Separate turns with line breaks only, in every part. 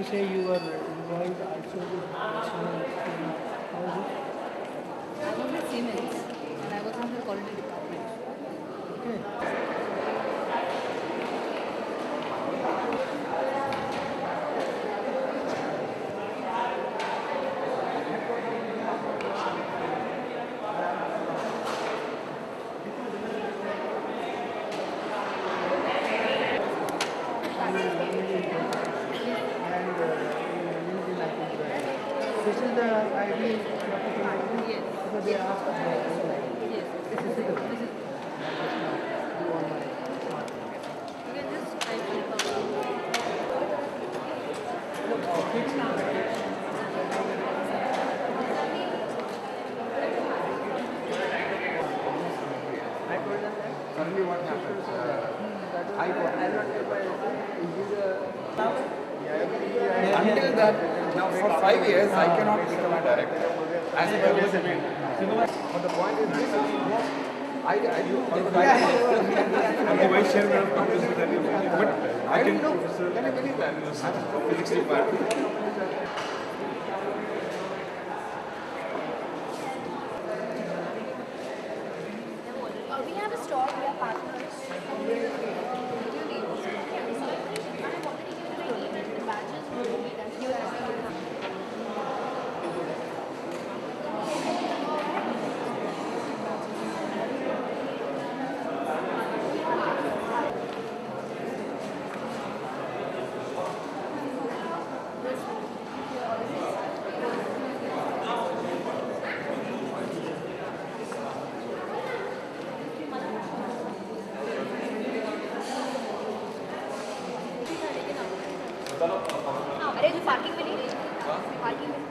say you were involved also with national team. How was it?
I was with Siemens and I was in the quality department.
Okay. And this is the ID
Yes.
because they asked us
Yes.
this is the
This is,
do on my smart.
you can just type it up.
I told them that.
Suddenly what happened? I got
I'm not able
until that, now for 5 years, I cannot become a director. As per the but the point is this, I do.
I'm the vice chairman of Congress with that university, but
I didn't know. Can you believe that?
physics department.
We have a store, we are partners. The badges will be that you अरे जो parking में नहीं parking में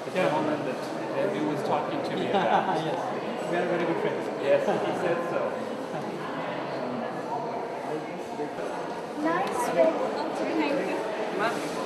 The gentleman that he was talking to me about.
Yes, we are very good friends.
Yes, he said so.
nice thank you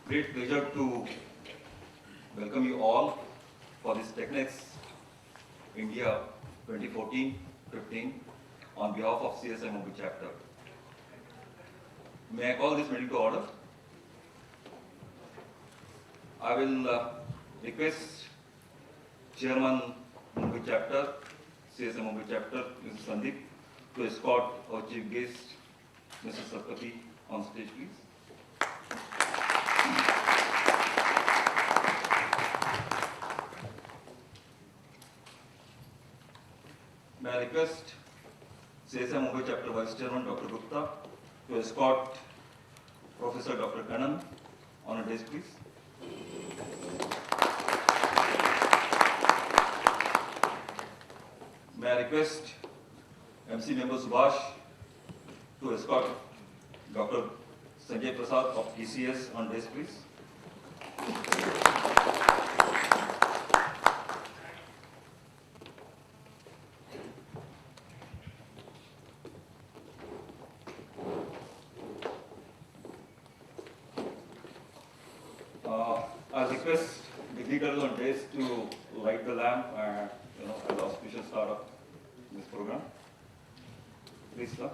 Great pleasure to welcome you all for this TechNext India 2014-15 on behalf of CSMOB chapter. May I call this meeting to order? I will request Chairman Mumbai chapter, CSMOB chapter, Mr. Sandeep, to escort our chief guest, Mr. Sarpati, on stage, please. May I request CSM Mumbai Chapter Vice Chairman Dr. Gupta to escort Professor Dr. Kanan on a desk, please. May I request MC Member Subhash to escort Dr. Sanjay Prasad of TCS on desk, please. I request dignitaries on desk to light the lamp and, as the auspicious start of this program. Please, sir.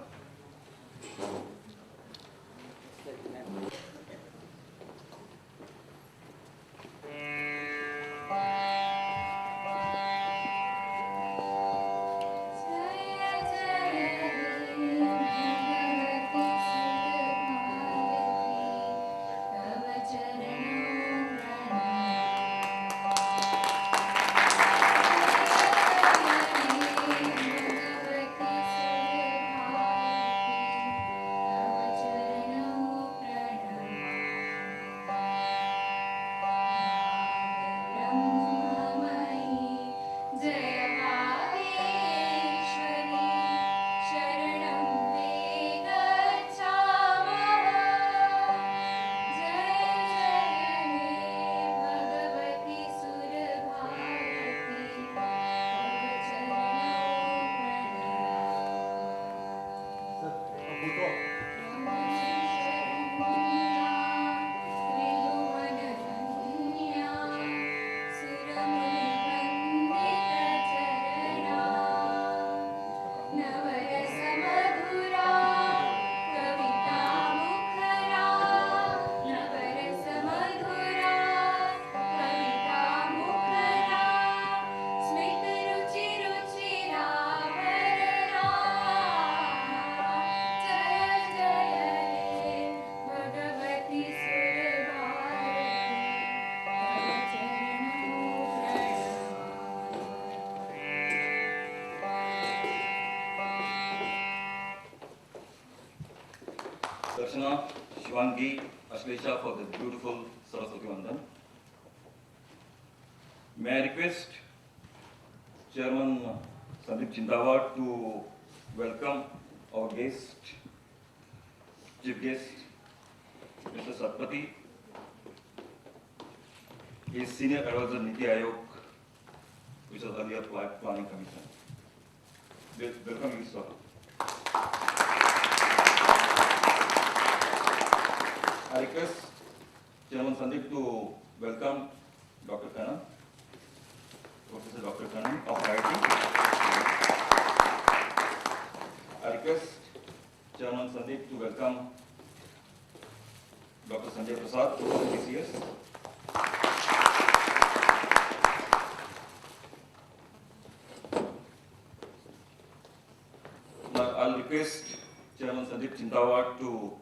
Darshana, Shivangi, Ashlesha for the beautiful Saraswati Vandan. May I request Chairman Sandeep Chindawar to welcome our guest, Chief Guest, Mr. Sarpati. He is Senior Advisor Niti Aayog, which was earlier Planning Commission. Welcome you, sir. I request Chairman Sandeep to welcome Dr. Kanan, Professor Dr. Kanan of IT. I request Chairman Sandeep to welcome Dr. Sanjay Prasad of TCS. Now I'll request Chairman Sandeep Chindawar to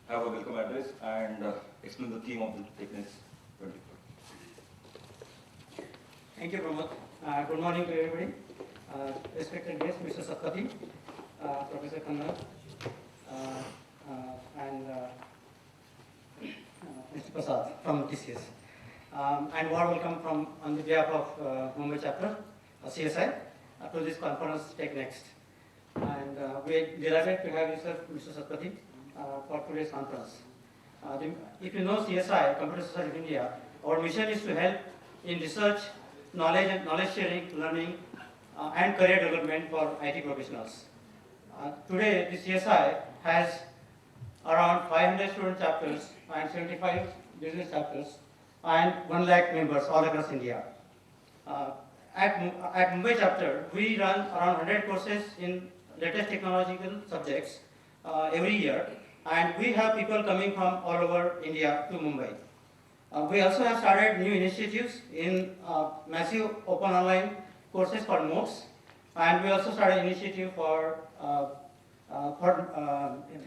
have a welcome address and explain the theme of the TechNext 24.
Thank you, Pramod. Good morning to everybody. Respected guests, Mr. Sarpati, Professor Kannan, and Mr. Prasad from TCS. And warm welcome on the behalf of Mumbai chapter, CSI, to this conference TechNext. And we're delighted to have you, sir, Mr. Sarpati, for today's conference. If you know CSI, Computer Society of India, our mission is to help in research, knowledge sharing, learning, and career development for IT professionals. Today, the CSI has around 500 student chapters and 75 business chapters and 1 lakh members all across India. At Mumbai chapter, we run around 100 courses in latest technological subjects every year, and we have people coming from all over India to Mumbai. We also have started new initiatives in massive open online courses called MOOCs, And we also started initiative for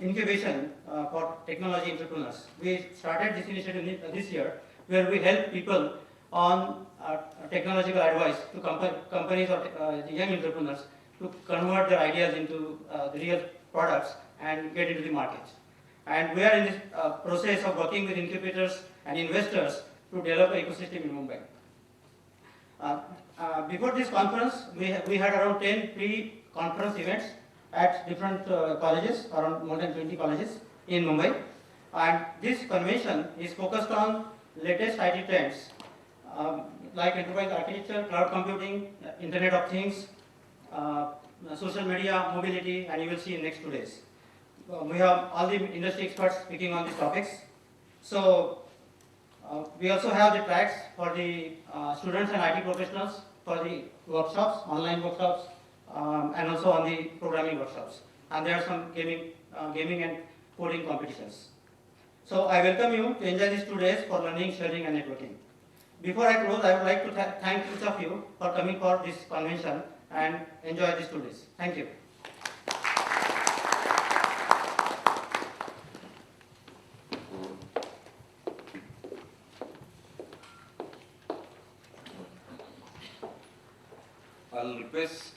incubation for technology entrepreneurs. We started this initiative this year, where we help people on technological advice to companies or young entrepreneurs to convert their ideas into the real products and get into the market. And we are in this process of working with incubators and investors to develop an ecosystem in Mumbai. Before this conference, we had around 10 pre-conference events at different colleges, around more than 20 colleges in Mumbai. And this convention is focused on latest IT trends, like enterprise architecture, cloud computing, Internet of Things, social media, mobility, and you will see in next 2 days. We have all the industry experts speaking on these topics. So we also have the tracks for the students and IT professionals for the workshops, online workshops, and also on the programming workshops. And there are some gaming and coding competitions. So I welcome you to enjoy these 2 days for learning, sharing, and networking. Before I close, I would like to thank each of you for coming for this convention and enjoy these 2 days. Thank you.
I'll request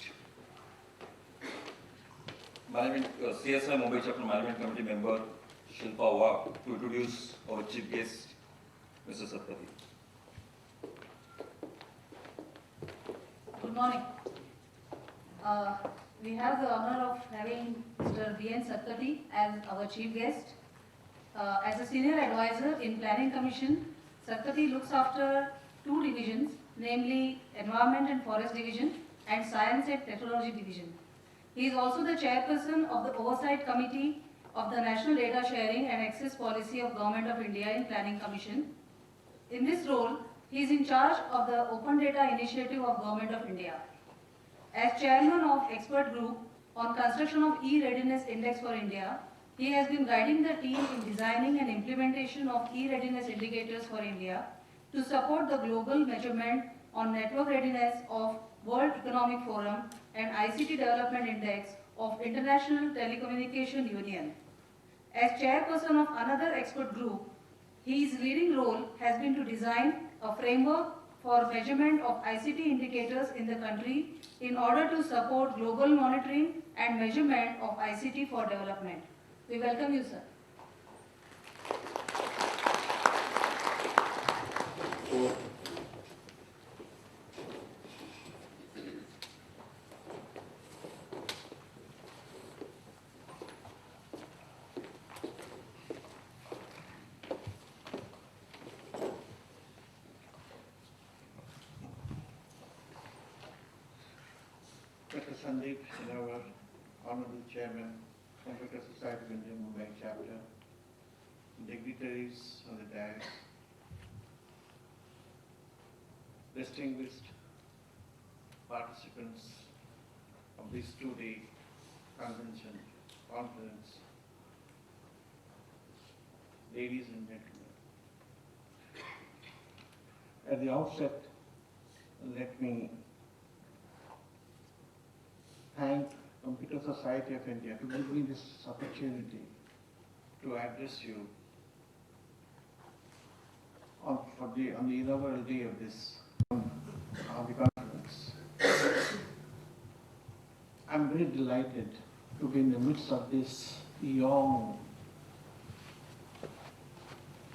CSI Mumbai Chapter Management Committee member Shilpa Wag to introduce our chief guest, Mr. Satpathy.
Good morning. We have the honor of having Mr. B.N. Satpathy as our chief guest. As a senior advisor in Planning Commission, Satpathy looks after 2 divisions, namely Environment and Forest Division and Science and Technology Division. He is also the chairperson of the Oversight Committee of the National Data Sharing and Access Policy of Government of India in Planning Commission. In this role, he is in charge of the Open Data Initiative of Government of India. As chairman of Expert Group on construction of E-Readiness Index for India, he has been guiding the team in designing and implementation of E-Readiness indicators for India to support the global measurement on network readiness of World Economic Forum and ICT Development Index of International Telecommunication Union. As chairperson of another expert group, his leading role has been to design a framework for measurement of ICT indicators in the country in order to support global monitoring and measurement of ICT for development. We welcome you, sir.
Dr. Sandeep Sinawar, Honorable Chairman, Computer Society of India Mumbai Chapter, dignitaries on the dais, distinguished participants of this 2-day conference, ladies and gentlemen. At the outset, let me thank Computer Society of India to give me this opportunity to address you on the inaugural day of this the conference. I'm very delighted to be in the midst of this young,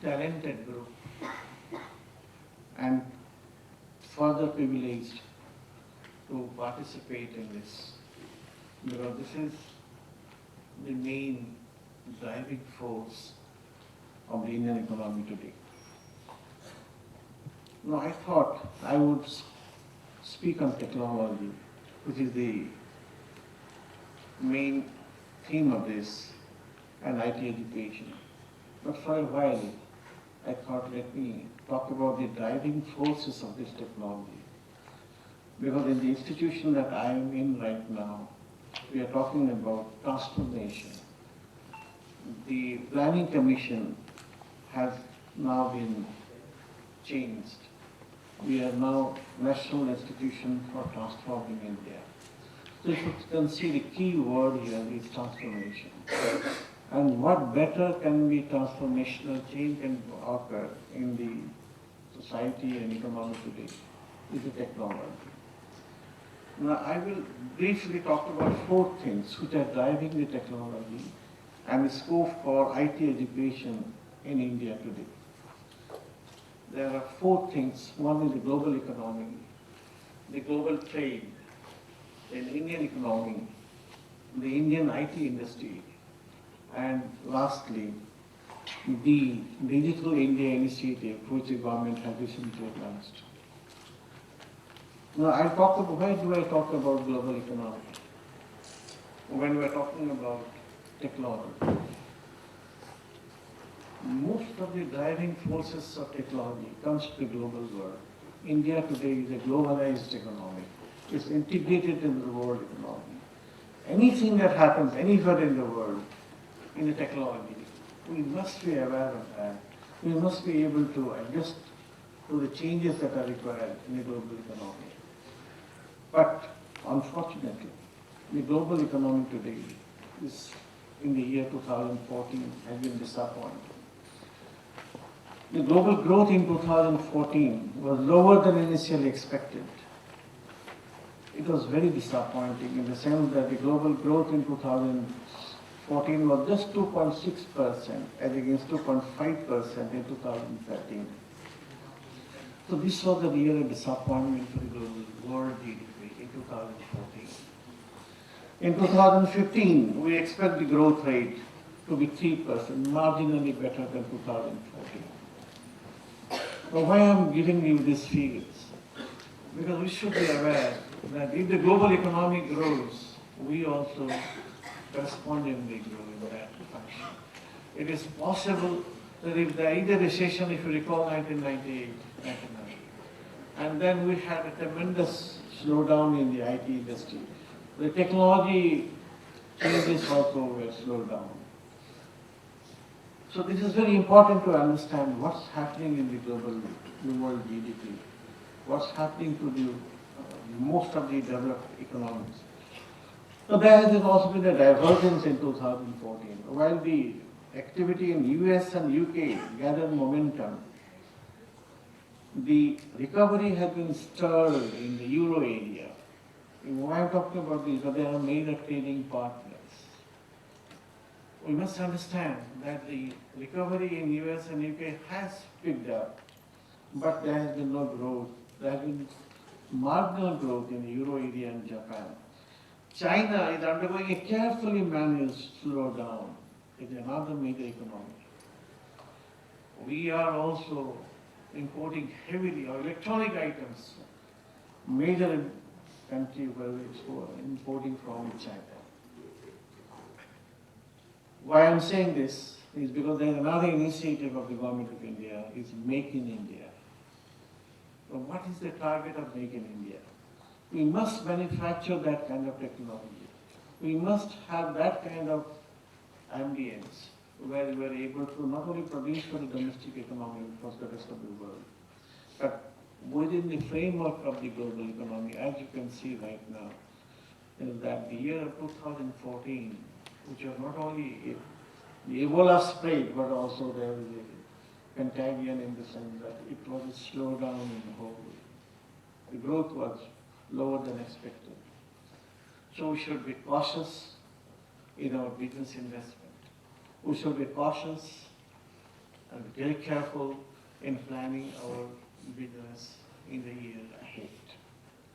talented group, and further privileged to participate in this, because this is the main driving force of the Indian economy today. Now, I thought I would speak on technology, which is the main theme of this, and IT education. But for a while, I thought, let me talk about the driving forces of this technology. Because in the institution that I am in right now, we are talking about transformation. The Planning Commission has now been changed. We are now National Institution for Transforming India. So if you can see the key word here is transformation. And what better can be transformational change can occur in the society and economy today is the technology. Now I will briefly talk about 4 things which are driving the technology and the scope for IT education in India today. There are 4 things. One is the global economy, the global trade, the Indian economy, the Indian IT industry, and lastly, the Digital India initiative which the government has recently announced. Now, why do I talk about global economy? When we are talking about technology. Most of the driving forces of technology comes to the global world. India today is a globalized economy. It's integrated into the world economy. Anything that happens anywhere in the world in the technology, we must be aware of that. We must be able to adjust to the changes that are required in the global economy. But unfortunately, the global economy today is, in the year 2014, has been disappointing. The global growth in 2014 was lower than initially expected. It was very disappointing in the sense that the global growth in 2014 was just 2.6% as against 2.5% in 2013. So this was a real disappointment for the global world GDP in 2014. In 2015, we expect the growth rate to be 3%, marginally better than 2014. Now, why I'm giving you these figures? Because we should be aware that if the global economy grows, we also correspondingly grow in that fashion. It is possible that if there is a recession, if you recall 1998, 1990, and then we had a tremendous slowdown in the IT industry. The technology changes also were slowed down. So this is very important to understand what's happening in the world GDP, what's happening to the most of the developed economies. So there has also been a divergence in 2014. While the activity in US and UK gathered momentum, the recovery has been stalled in the euro area. Why I'm talking about this, they are major trading partners. We must understand that the recovery in US and UK has picked up, but there has been no growth. There has been marginal growth in the euro area and Japan. China is undergoing a carefully managed slowdown. It's another major economy. We are also importing heavily our electronic items, major country where we importing from China. Why I'm saying this is because there is another initiative of the government of India, is Make in India. So what is the target of Make in India? We must manufacture that kind of technology. We must have that kind of ambience where we are able to not only produce for the domestic economy, but for the rest of the world, but within the framework of the global economy, as you can see right now, is that the year of 2014, which was not only the Ebola spread, but also there was a contagion in the sense that it was a slowdown in the whole. The growth was lower than expected. So we should be cautious in our business investment. We should be cautious and very careful in planning our business in the year ahead.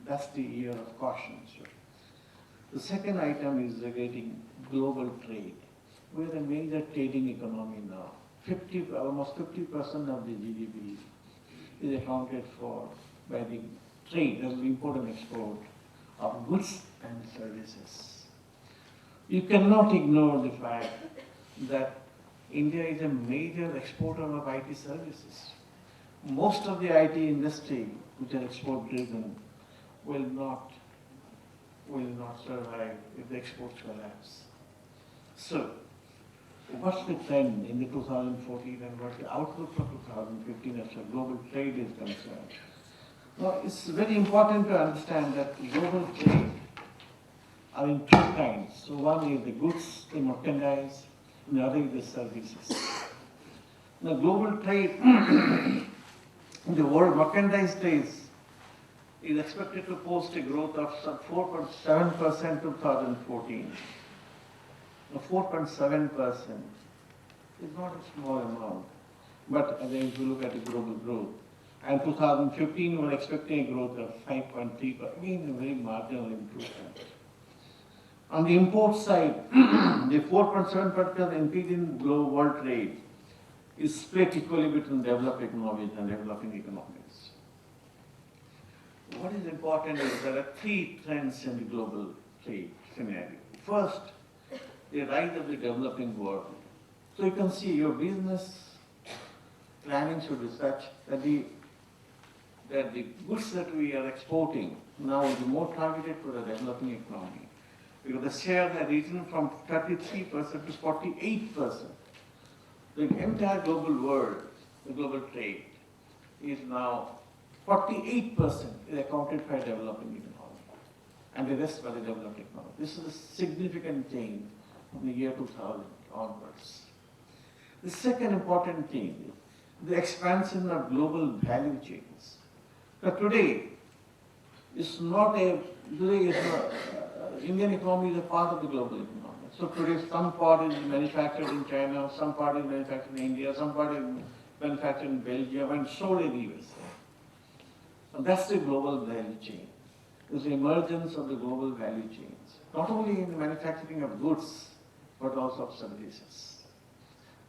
That's the year of caution. So the second item is regarding global trade. We're a major trading economy now. Almost 50% of the GDP is accounted for by the trade, as import and export of goods and services. You cannot ignore the fact that India is a major exporter of IT services. Most of the IT industry, which are export driven, will not survive if the exports collapse. So, what's the trend in the 2014 and what's the outlook for 2015 as far as global trade is concerned? Now, it's very important to understand that global trade are in two kinds. So one is the goods, the merchandise, and the other is the services. The global trade, the world merchandise trade is expected to post a growth of some 4.7% 2014. Now 4.7% is not a small amount, but again, if you look at the global growth, and 2015 we're expecting a growth of 5.3%, but again a very marginal improvement. On the import side, the 4.7% increase in global world trade is split equally between developed economies and developing economies. What is important is there are three trends in the global trade scenario. First, the rise of the developing world. So you can see your business planning should be such that the goods that we are exporting now will be more targeted for the developing economy. Because the share has risen from 33% to 48%. The entire global world, the global trade, is now 48% is accounted for developing economy, and the rest by the developed economy. This is a significant change from the year 2000 onwards. The second important thing is the expansion of global value chains. Now today, Indian economy is a part of the global economy. So today some part is manufactured in China, some part is manufactured in India, some part is manufactured in Belgium, and sold in the USA. And that's the global value chain. There's the emergence of the global value chains, not only in the manufacturing of goods, but also of services.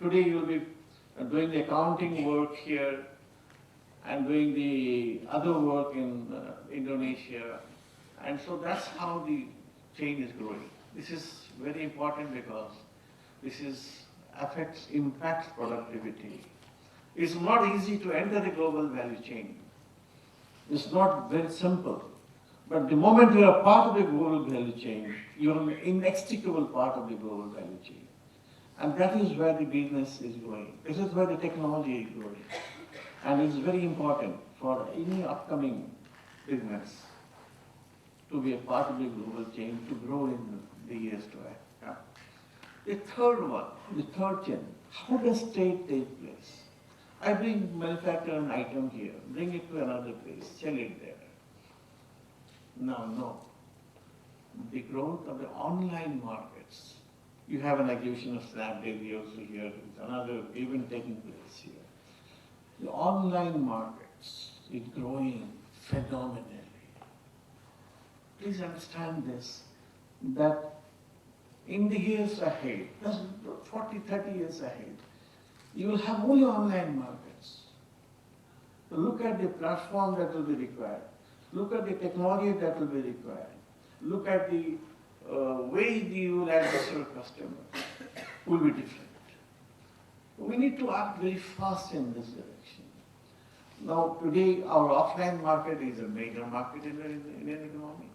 Today you'll be doing the accounting work here and doing the other work in Indonesia. And so that's how the chain is growing. This is very important because this impacts productivity. It's not easy to enter the global value chain. It's not very simple. But the moment you are part of the global value chain, you're an inextricable part of the global value chain. And that is where the business is going. This is where the technology is going. And it's very important for any upcoming business to be a part of the global chain, to grow in the years to come. The third one, the third chain, how does trade take place? I manufacture an item here, bring it to another place, sell it there. No. The growth of the online markets. You have an exhibition of Snapdeal also here, there's another event taking place here. The online markets is growing phenomenally. Please understand this, that in the years ahead, that's 40, 30 years ahead, you will have only online markets. So look at the platform that will be required. Look at the technology that will be required. Look at the way you will address your customers will be different. We need to act very fast in this direction. Now, today, our offline market is a major market in the Indian economy.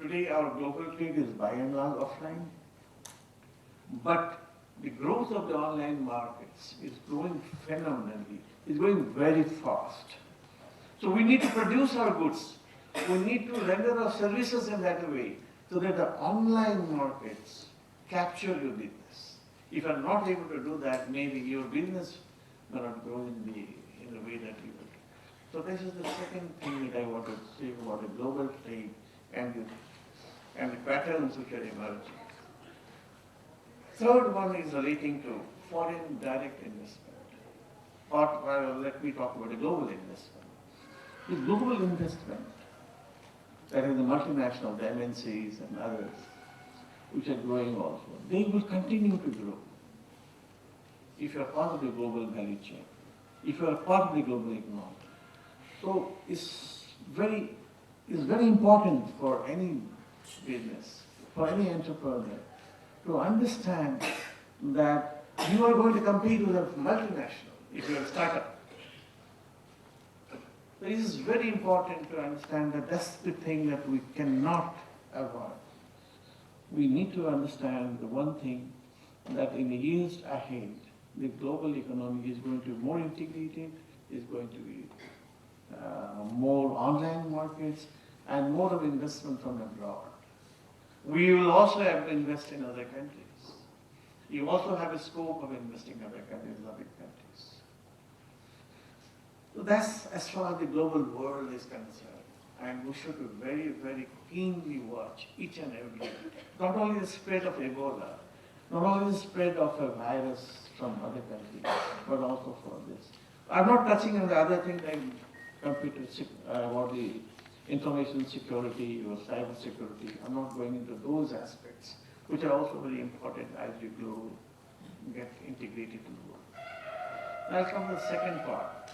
Today, our global trade is by and large offline. But the growth of the online markets is growing phenomenally. It's going very fast. So we need to produce our goods. We need to render our services in that way so that the online markets capture your business. If you're not able to do that, maybe your business may not grow in the way that you would. So this is the second thing that I want to say about the global trade and the patterns which are emerging. Third one is relating to foreign direct investment. Let me talk about the global investment. The global investment, that is the multinational, the MNCs and others, which are growing also, they will continue to grow if you are part of the global value chain, if you are part of the global economy. So it's very important for any business, for any entrepreneur, to understand that you are going to compete with a multinational if you are a startup. So it is very important to understand that that's the thing that we cannot avoid. We need to understand the one thing, that in the years ahead, the global economy is going to be more integrated, is going to be more online markets, and more of investment from abroad. We will also have to invest in other countries. You also have a scope of investing in other countries, Islamic countries. So that's as far as the global world is concerned. And we should very, very keenly watch each and every day. Not only the spread of Ebola, not only the spread of a virus from other countries, but also for this. I'm not touching on the other thing like about the information security or cyber security. I'm not going into those aspects, which are also very important as you grow, get integrated in the world. Now I'll come to the second part.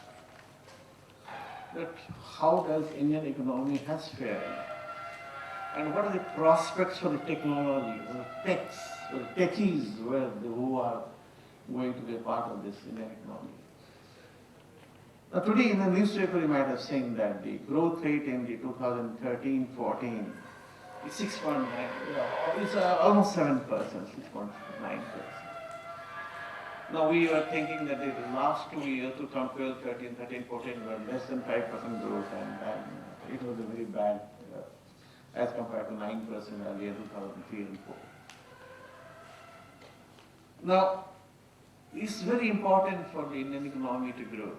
That how does Indian economy has fared? And what are the prospects for the technology, for the techs, for the techies who are going to be a part of this Indian economy? Now today in the newspaper you might have seen that the growth rate in the 2013-14 is 6.9, it's almost 7%, 6.9%. Now we were thinking that the last 2 years, 2012, 13, 14 were less than 5% growth, and it was a very bad as compared to 9% earlier, 2003 and 4. Now, it's very important for the Indian economy to grow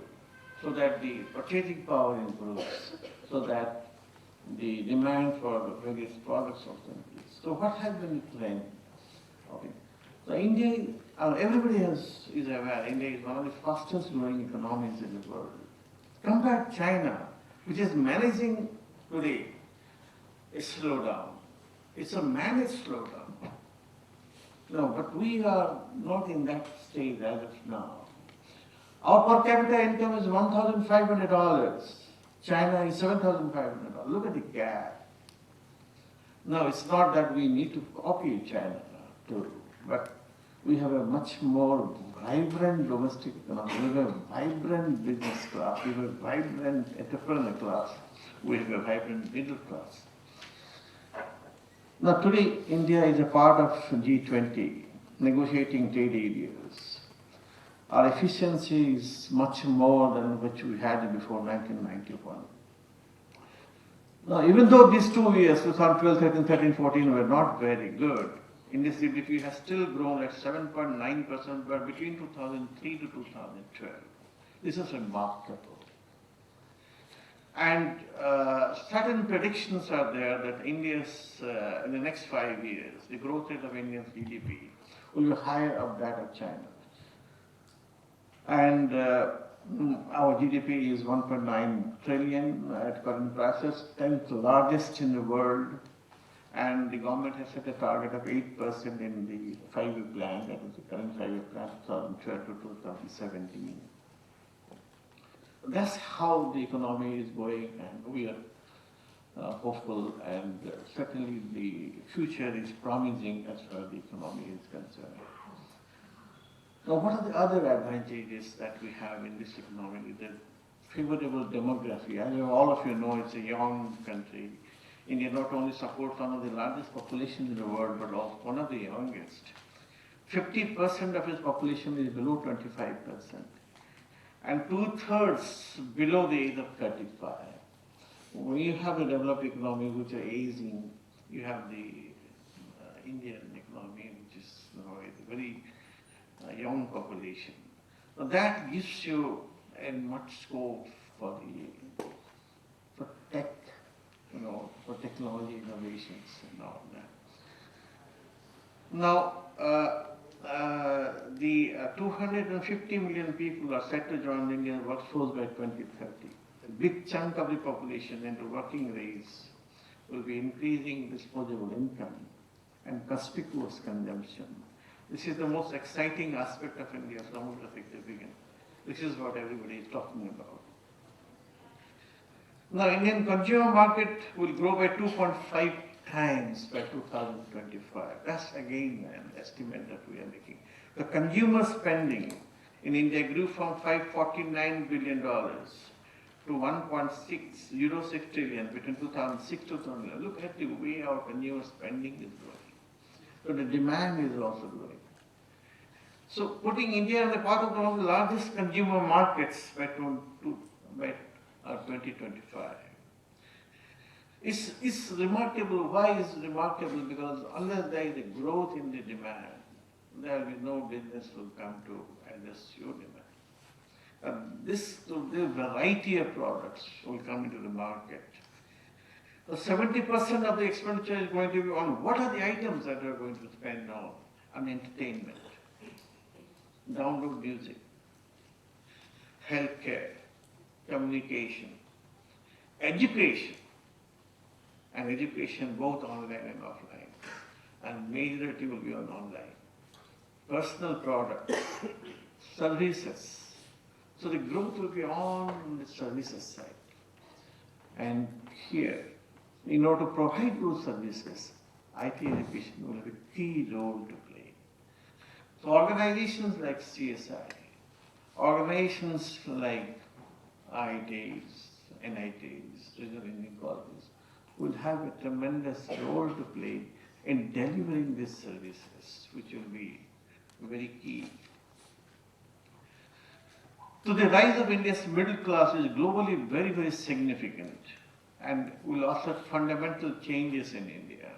so that the purchasing power improves, so that the demand for various products also increases. So what has been the trend? Okay. So India, everybody is aware, India is one of the fastest growing economies in the world. Compare China, which is managing today a slowdown. It's a managed slowdown. No, but we are not in that stage as of now. Our per capita income is $1,500. China is $7,500. Look at the gap. Now, it's not that we need to copy China too, but we have a much more vibrant domestic economy. We have a vibrant business class. We have a vibrant entrepreneur class. We have a vibrant middle class. Now, today, India is a part of G20, negotiating trade areas. Our efficiency is much more than what we had before 1991. Now, even though these 2 years, 2012, 13, 13, 14, were not very good, India's GDP has still grown at 7.9%, but between 2003 to 2012. This is remarkable. And certain predictions are there that India's, in the next 5 years, the growth rate of India's GDP will be higher of that of China. And our GDP is 1.9 trillion at current prices, 10th largest in the world. And the government has set a target of 8% in the 5-year plan, that is the current 5-year plan, 2012 to 2017. That's how the economy is going, and we are hopeful, and certainly the future is promising as far as the economy is concerned. Now, what are the other advantages that we have in this economy? The favorable demography. As all of you know, it's a young country. India not only supports one of the largest populations in the world, but also one of the youngest. 50% of its population is below 25%. And 2/3 below the age of 35. When you have a developed economy which are aging, you have the Indian economy, which is a very young population. So that gives you a much scope for tech, for technology innovations and all that. Now, the 250 million people are set to join the Indian workforce by 2030. A big chunk of the population into working race will be increasing disposable income and conspicuous consumption. This is the most exciting aspect of India's demographic dividend. This is what everybody is talking about. Now, Indian consumer market will grow by 2.5 times by 2025. That's again an estimate that we are making. The consumer spending in India grew from $549 billion to 1.606 trillion between 2006 to 2011. Look at the way our consumer spending is growing. So the demand is also growing. So putting India as a part of one of the largest consumer markets by 2025. It's remarkable. Why is remarkable? Because unless there is a growth in the demand, there will be no business will come to address your demand. The variety of products will come into the market. So 70% of the expenditure is going to be on what are the items that we're going to spend on entertainment, download music, healthcare, communication, education, and education both online and offline, and majority will be on online. Personal products, services. So the growth will be on the services side. And here, in order to provide those services, IT education will have a key role to play. So organizations like CSI, organizations like IITs, NITs, regional Indian colleges, will have a tremendous role to play in delivering these services, which will be very key. So the rise of India's middle class is globally very, very significant and will also fundamental changes in India.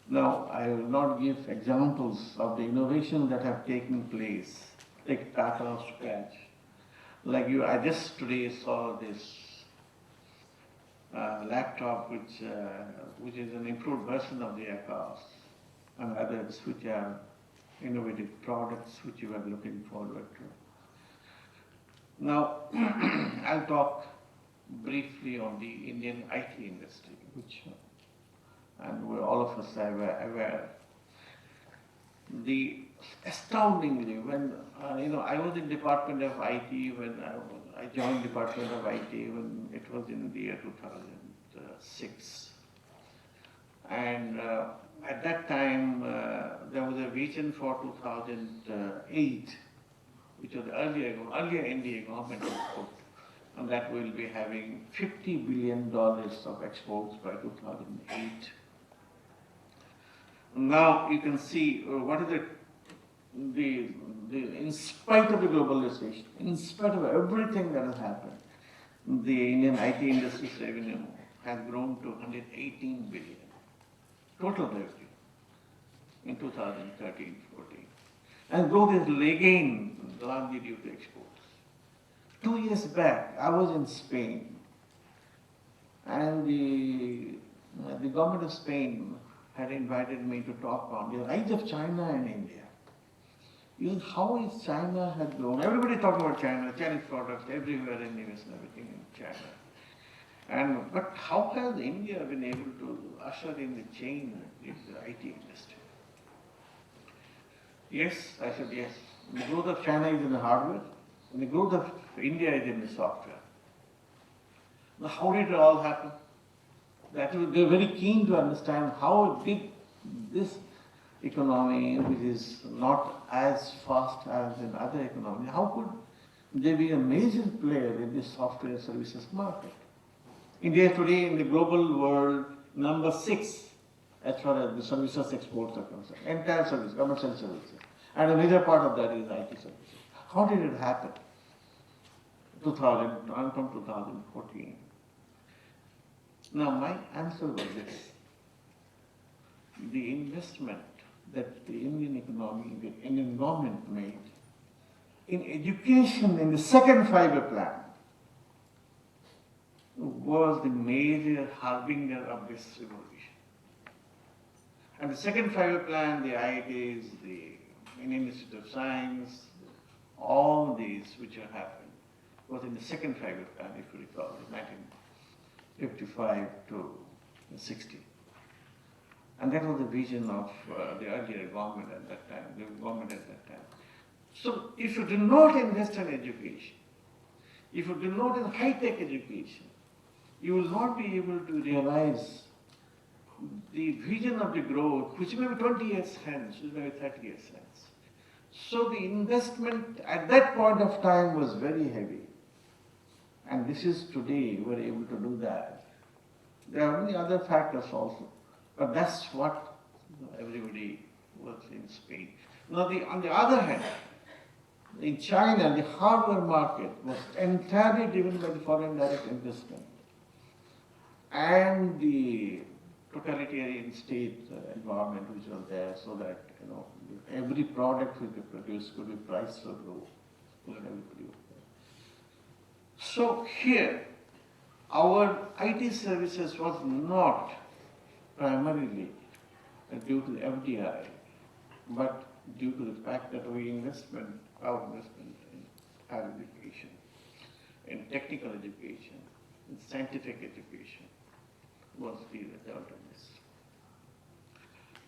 Now, I will not give examples of the innovations that have taken place, like Tata Scratch. Like I just today saw this laptop, which is an improved version of the Akas, and others which are innovative products which you are looking forward to. Now, I'll talk briefly on the Indian IT industry, which, and all of us are aware. The astoundingly, when I was in Department of IT when I joined Department of IT when it was in the year 2006, and at that time there was a vision for 2008, which was earlier NDA government export, and that we'll be having $50 billion of exports by 2008. Now you can see what is in spite of the globalization, in spite of everything that has happened, the Indian IT industry's revenue has grown to 118 billion total revenue in 2013-14. And growth is again largely due to exports. 2 years back, I was in Spain, and the government of Spain had invited me to talk on the rise of China and India. How is China has grown? Everybody talking about China, Chinese products everywhere in the US and everything in China. But how has India been able to usher in the change in the IT industry? Yes, I said yes. The growth of China is in the hardware, and the growth of India is in the software. Now, how did it all happen? They're very keen to understand how did this economy, which is not as fast as in other economies, how could they be a major player in the software services market? India today in the global world, number 6 as far as the services exports are concerned, entire service, commercial services. And a major part of that is IT services. How did it happen? From 2014. Now, my answer was this. The investment that the Indian economy, the Indian government made in education in the second 5-year plan was the major harbinger of this revolution. And the second 5-year plan, the IITs, the Indian Institute of Science, all these which have happened was in the second 5-year plan, if you recall, 1955 to 60. And that was the vision of the earlier government at that time, So if you do not invest in education, if you do not in high-tech education, you will not be able to realize the vision of the growth, which may be 20 years hence, which may be 30 years hence. So the investment at that point of time was very heavy. And this is today, we're able to do that. There are many other factors also, but that's what everybody was in Spain. Now, on the other hand, in China, the hardware market was entirely driven by the foreign direct investment. and the totalitarian state environment which was there, so that every product which we produce could be priced so low. So here, our IT services was not primarily due to the FDI, but due to the fact that our investment in higher education, in technical education, in scientific education was the result of this.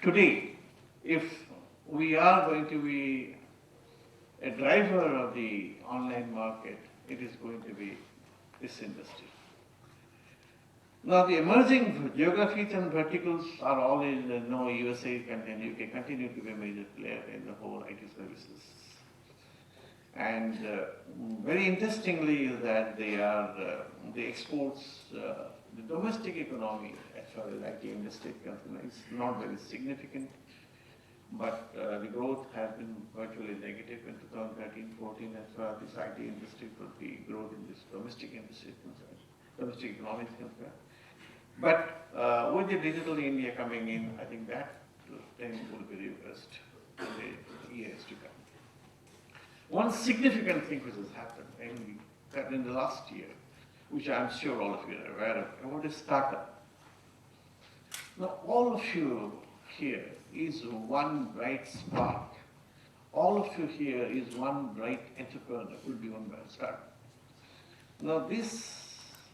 Today, if we are going to be a driver of the online market, it is going to be this industry. Now, the emerging geographies and verticals are always, USA and UK continue to be a major player in the whole IT services. And very interestingly is that they exports, the domestic economy as far as IT industry is concerned is not very significant, but the growth has been virtually negative in 2013-14 as far as this IT industry for the growth in this domestic industry is concerned, domestic economy is concerned. But with the Digital India coming in, I think that trend will be reversed in the years to come. One significant thing which has happened in the last year, which I'm sure all of you are aware of, about a startup. Now, all of you here is one bright spark. All of you here is one bright entrepreneur who will be one bright startup. Now, this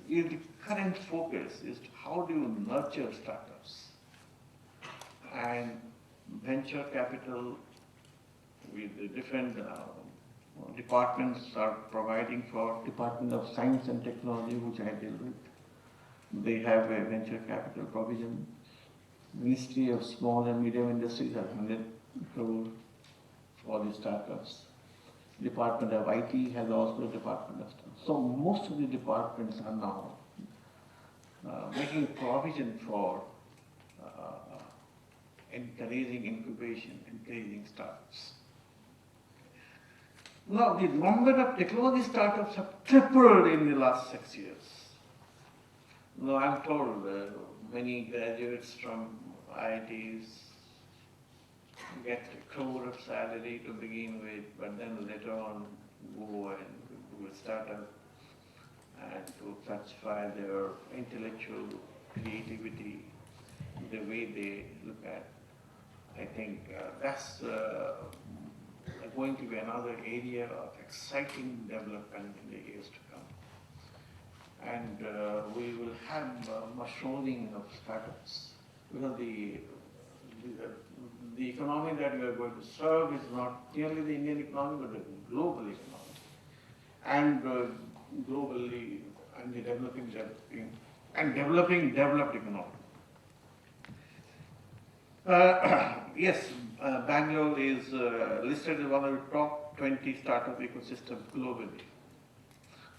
is the current focus is how do you nurture startups, and venture capital with the different departments are providing for. Department of Science and Technology, which I deal with, they have a venture capital provision. Ministry of Small and Medium Industries has 100 crore for the startups. Department of IT has also a department of stuff. So most of the departments are now making provision for encouraging incubation, encouraging startups. Now, the number of technology startups have tripled in the last 6 years. Now, I'm told many graduates from IITs get a crore of salary to begin with, but then later on go and do a startup and to satisfy their intellectual creativity, the way they look at. I think that's going to be another area of exciting development in the years to come. And we will have mushrooming of startups, because the economy that we are going to serve is not merely the Indian economy, but the global economy. And globally, and the developing developed economy. Yes, Bangalore is listed as one of the top 20 startup ecosystems globally.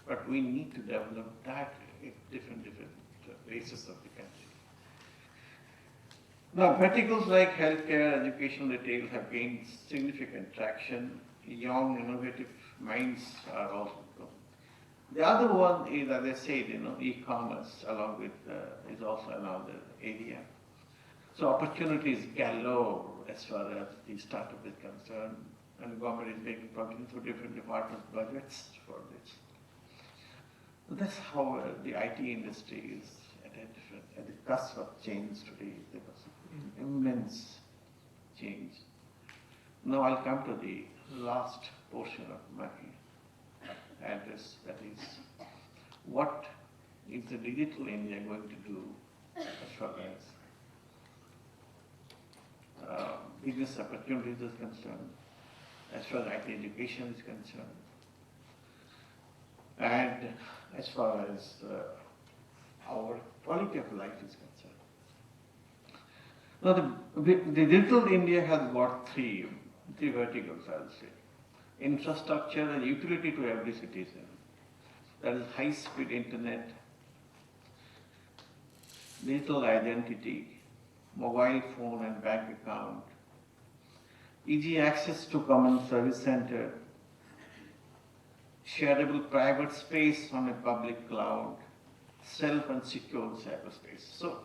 But we need to develop that in different places of the country. Now, verticals like healthcare, education, retail have gained significant traction. Young, innovative minds are also growing. The other one is, as I said, e-commerce along with is also another area. So opportunities galore as far as the startup is concerned, and the government is making provision for different department budgets for this. So that's how the IT industry is at the cusp of change today. There was immense change. Now I'll come to the last portion of my address, that is, what is the Digital India going to do as far as business opportunities is concerned, as far as IT education is concerned, and as far as our quality of life is concerned. Now, the Digital India has got three verticals, I would say. Infrastructure and utility to every citizen. That is high-speed internet, digital identity, mobile phone and bank account, easy access to common service center, shareable private space on a public cloud, self and secure cyberspace. So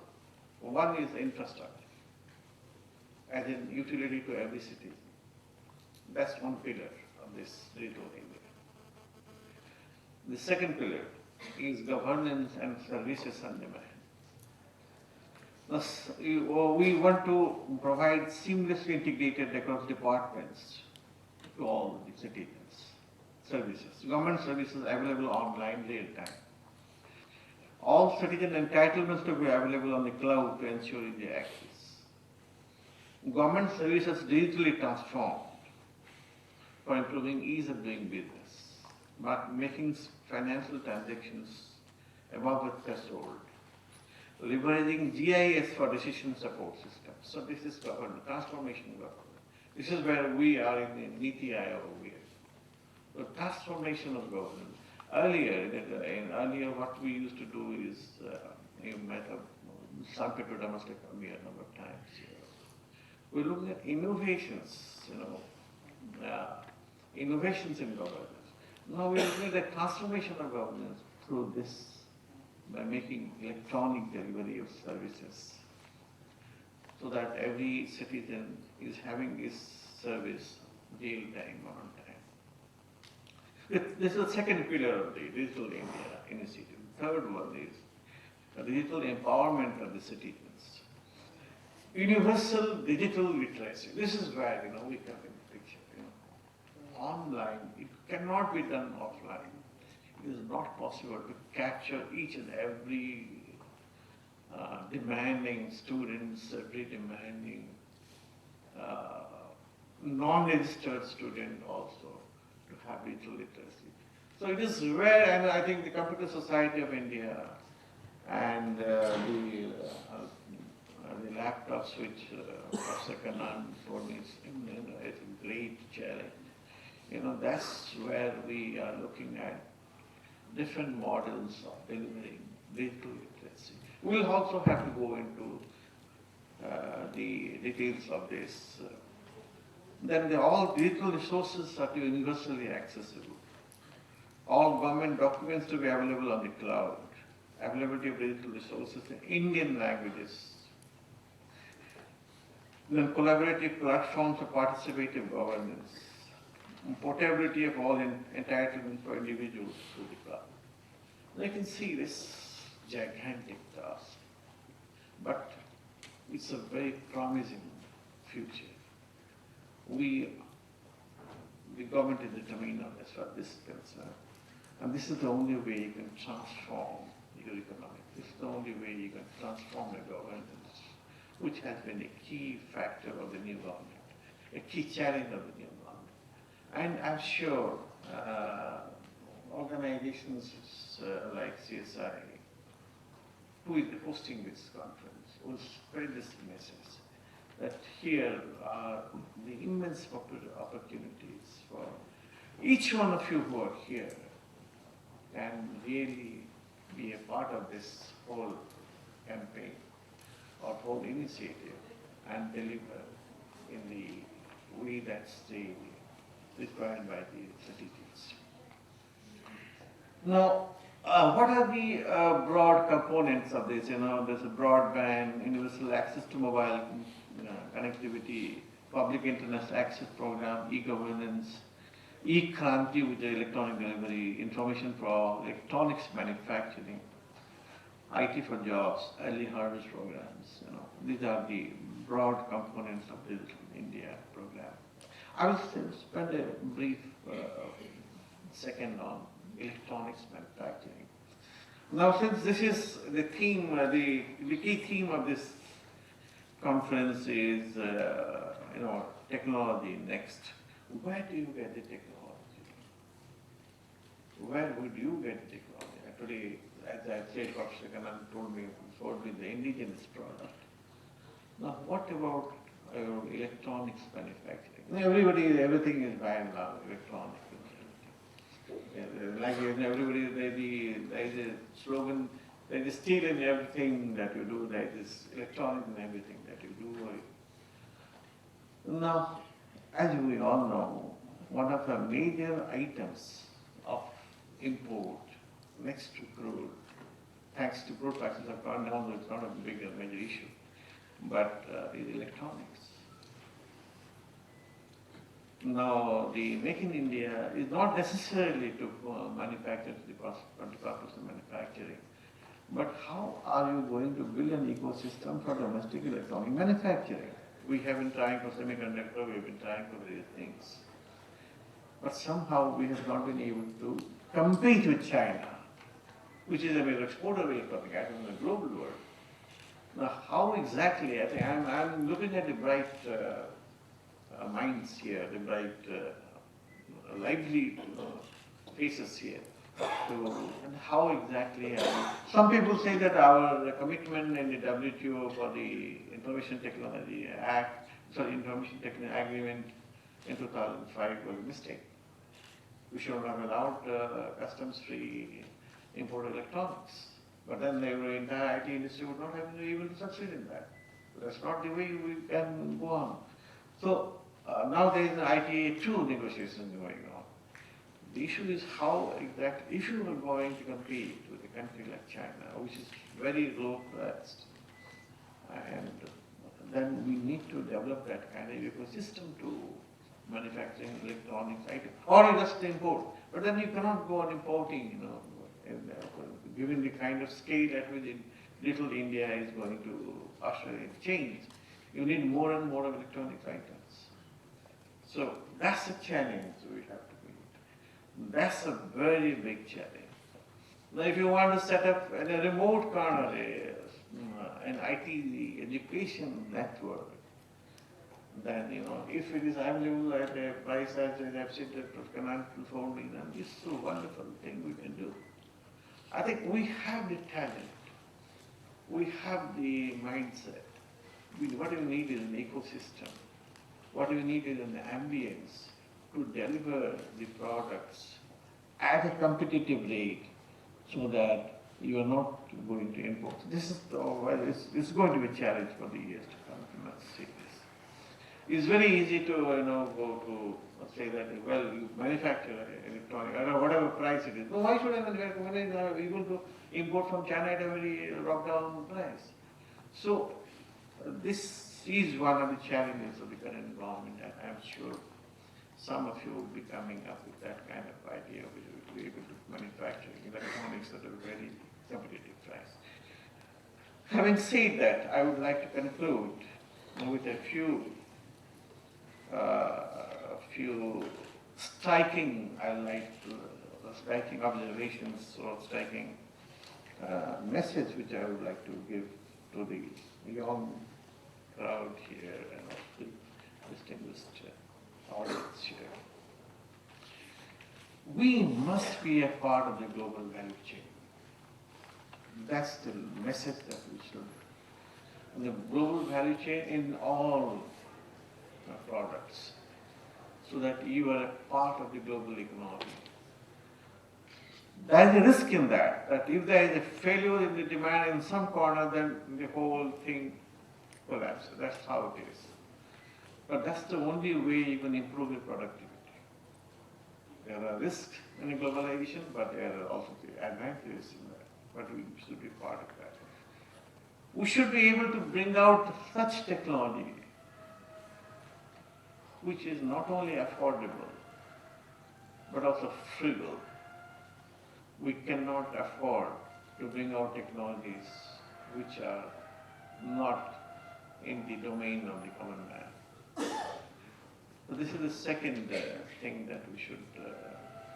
one is infrastructure, as in utility to every citizen. That's one pillar of this digital India. The second pillar is governance and services on demand. Thus, we want to provide seamlessly integrated across departments to all the citizens. Services, government services available online real time. All citizen entitlements to be available on the cloud to ensure easy access. Government services digitally transformed for improving ease of doing business, but making financial transactions above the threshold. Leveraging GIS for decision support systems. So this is government, transformation government. This is where we are in the Niti Aayog. The transformation of government. Earlier what we used to do is, you might have, Sanpetro must have come here a number of times. We're looking at innovations, innovations in governance. Now we're looking at the transformation of governance through this, by making electronic delivery of services, so that every citizen is having this service real time or on time. This is the second pillar of the Digital India initiative. The third one is the digital empowerment of the citizens. Universal digital literacy. This is where we come in the picture. Online, it cannot be done offline. It is not possible to capture each and every demanding students, every demanding non-registered student also to have digital literacy. So it is where, and I think the Computer Society of India and the laptops which Professor Kannan told me is a great challenge. That's where we are looking at different models of delivering digital literacy. We'll also have to go into the details of this. Then all digital resources are to be universally accessible. All government documents to be available on the cloud. Availability of digital resources in Indian languages. Then collaborative platforms for participative governance. Portability of all entitlements for individuals through the cloud. You can see this gigantic task, but it's a very promising future. The government is determined on as far as this is concerned, and this is the only way you can transform your economy. This is the only way you can transform your governance, which has been a key factor of the new government, a key challenge of the new government. And I'm sure organizations like CSI, who is hosting this conference, will spread this message that here are the immense opportunities for each one of you who are here can really be a part of this whole campaign or whole initiative and deliver in the way that's required by the citizens. Now, what are the broad components of this? There's a broadband, universal access to mobile connectivity, public internet access program, e-governance, e-Kranti with the electronic delivery, information for all, electronics manufacturing, IT for jobs, early harvest programs. These are the broad components of the Digital India program. I will spend a brief second on electronics manufacturing. Now, since this is the theme, the key theme of this conference is, technology next. Where do you get the technology? Where would you get the technology? Actually, as I said, Professor Kannan told me the indigenous product. Now, what about electronics manufacturing? Everything is by and large electronic. Like everybody, there is a slogan, there is steel in everything that you do, there is electronic in everything that you do. Now, as we all know, one of the major items of import next to crude thanks to crude prices have gone down, so it's not a big major issue. But is electronics. Now, the Make in India is not necessarily to manufacture the 25% manufacturing, but how are you going to build an ecosystem for domestic electronic manufacturing? We have been trying for semiconductor, we have been trying for various things. But somehow we have not been able to compete with China, which is a major exporter of electronic items in the global world. Now, how exactly? I think I'm looking at the bright minds here, the bright, lively faces here. So, and how exactly? Some people say that our commitment in the WTO for the Information Technology Act, Information Technology Agreement in 2005 was a mistake. We should have allowed customs-free import of electronics. But then the entire IT industry would not have been able to succeed in that. So that's not the way we can go on. So now there is an ITA 2 negotiation going on. The issue is how exactly, if you are going to compete with a country like China, which is very low priced, and then we need to develop that kind of ecosystem to manufacturing electronics items, or you just import. But then you cannot go on importing, and, given the kind of scale at which little India is going to usher in change, you need more and more of electronic items. So that's a challenge we have to meet. That's a very big challenge. Now, if you want to set up in a remote corner an IT education network, then, if it is available at a price as I've said that cannot afford me, then it's a wonderful thing we can do. I think we have the talent. We have the mindset. What we need is an ecosystem. What we need is an ambience to deliver the products at a competitive rate so that you are not going to import. This is it's going to be a challenge for the years to come, I must say this. It's very easy to go to say that, well, you manufacture electronic, I don't know, whatever price it is. But why should I manufacture when I'm able to import from China at a very rock down price? So this is one of the challenges of the current environment, and I'm sure some of you will be coming up with that kind of idea, which will be able to manufacture electronics at a very competitive price. Having said that, I would like to conclude with a few striking observations or striking message which I would like to give to the young crowd here and the distinguished audience here. We must be a part of the global value chain. That's the message that we should. The global value chain in all products, so that you are a part of the global economy. There is a risk in that if there is a failure in the demand in some corner, then the whole thing collapses. That's how it is. But that's the only way you can improve your productivity. There are risks in globalization, but there are also the advantages in that. But we should be part of that. We should be able to bring out such technology which is not only affordable, but also frugal. We cannot afford to bring out technologies which are not in the domain of the common man. So this is the second thing that we should,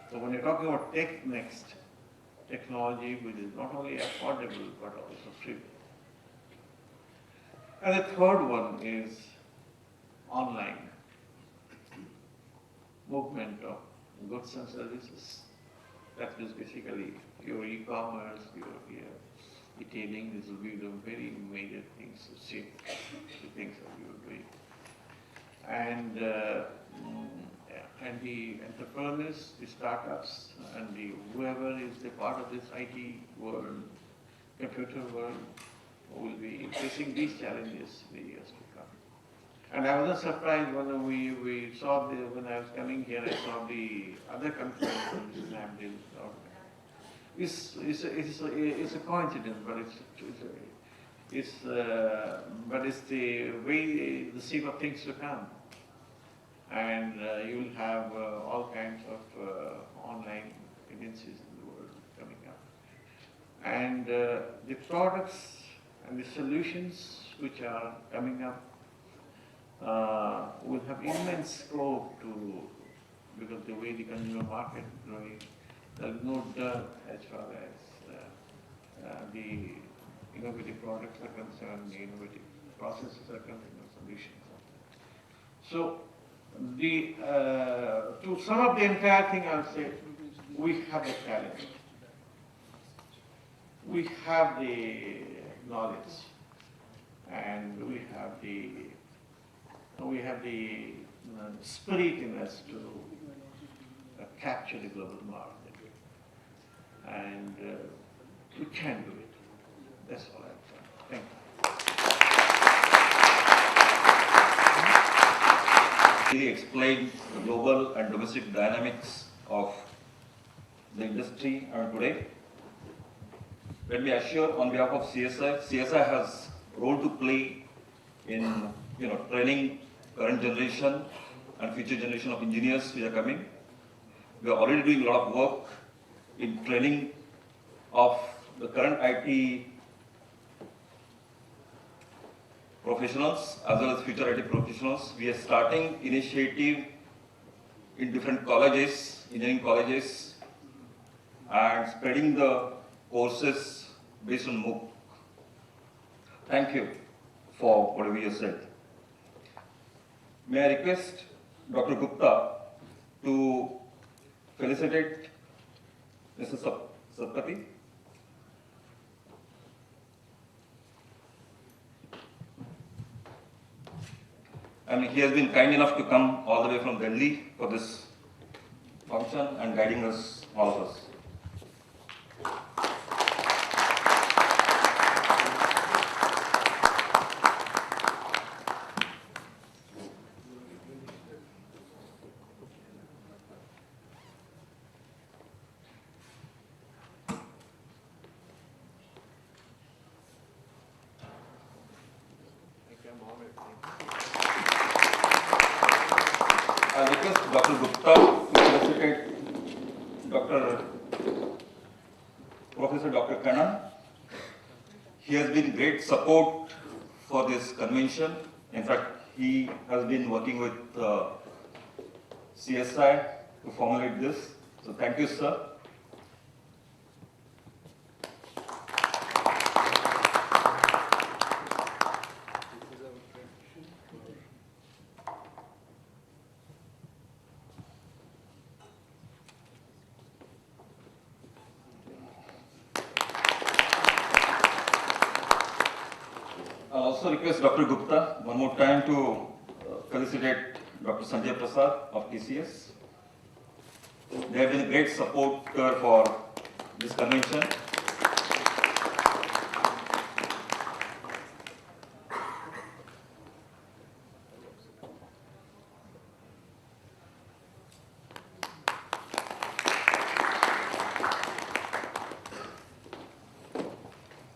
so when you're talking about TechNext technology, which is not only affordable, but also frugal. And the third one is online movement of goods and services. That is basically your e-commerce, your retailing. This will be the very major things to see, the things that you are doing. And the entrepreneurs, the startups, and whoever is the part of this IT world, computer world, will be facing these challenges in the years to come. And I wasn't surprised when we saw when I was coming here, I saw the other conferences in Amdil. it's a coincidence, but it's the way, the shape of things to come. And you will have all kinds of online agencies in the world coming up. And the products and the solutions which are coming up will have immense scope to, because the way the consumer market is growing, there's no doubt as far as the innovative products are concerned, the innovative processes are concerned, solutions are concerned. So, to sum up the entire thing, I would say we have the talent, we have the knowledge, and we have the spirit in us to capture the global market, and we can do it. That's all I've done. Thank you.
He explained the global and domestic dynamics of the industry today. Let me assure on behalf of CSI has a role to play in training current generation and future generation of engineers who are coming. We are already doing a lot of work in training of the current IT professionals as well as future IT professionals. We are starting initiative in different colleges, engineering colleges, and spreading the courses based on MOOC. Thank you for whatever you said. May I request Dr. Gupta to felicitate Mr. Satpathy? He has been kind enough to come all the way from Delhi for this function and guiding us, all of us. I request Dr. Gupta to felicitate Professor Dr. Kannan. He has been great support for this convention. In fact, he has been working with CSI to formulate this. So thank you, sir. I'll also request Dr. Gupta one more time to felicitate Dr. Sanjay Prasad of TCS. They have been a great supporter for this convention.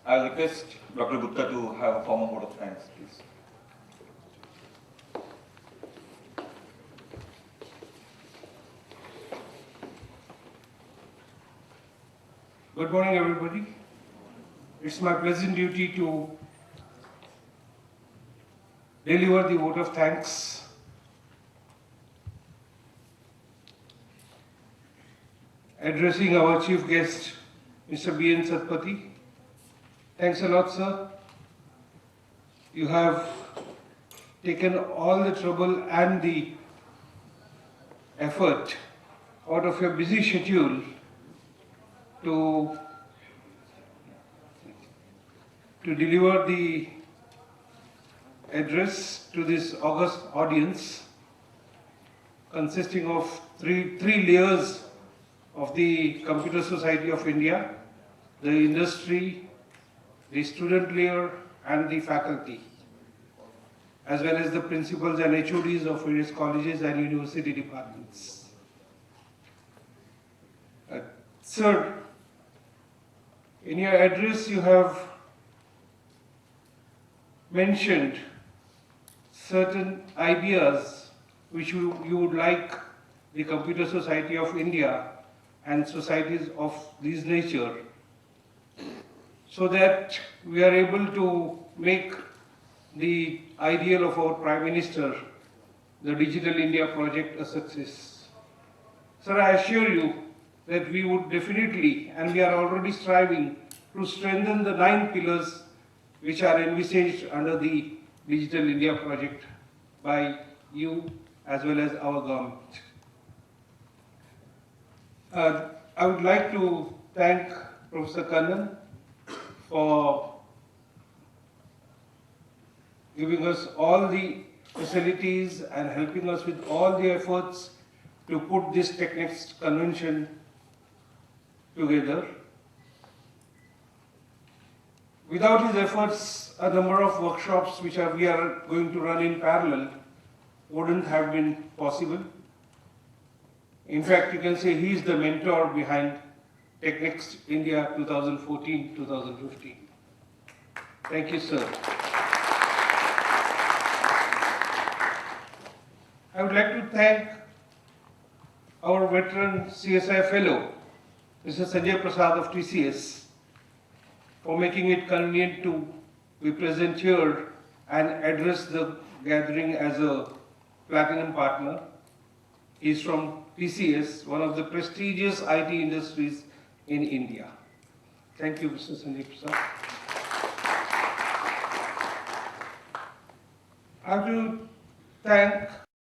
I'll request Dr. Gupta to have a formal vote of thanks, please.
Good morning, everybody. It's my pleasant duty to deliver the vote of thanks addressing our chief guest, Mr. B.N. Satpathy. Thanks a lot, sir. You have taken all the trouble and the effort out of your busy schedule to deliver the address to this august audience, consisting of three layers of the Computer Society of India, the industry, the student layer, and the faculty, as well as the principals and HODs of various colleges and university departments. Sir, In your address, you have mentioned certain ideas which you would like the Computer Society of India and societies of this nature, so that we are able to make the ideal of our Prime Minister, the Digital India project, a success. Sir, I assure you that we would definitely, and we are already striving to strengthen the 9 pillars which are envisaged under the Digital India project by you as well as our government. I would like to thank Professor Kannan for giving us all the facilities and helping us with all the efforts to put this TechNext convention together. Without his efforts, a number of workshops which we are going to run in parallel wouldn't have been possible. In fact, you can say he is the mentor behind TechNext India 2014-2015. Thank you, sir. I would like to thank our veteran CSI fellow, Mr. Sanjay Prasad of TCS, for making it convenient to be present here and address the gathering as a platinum partner. He is from TCS, one of the prestigious IT industries in India. Thank you, Mr. Sanjay Prasad. I have to thank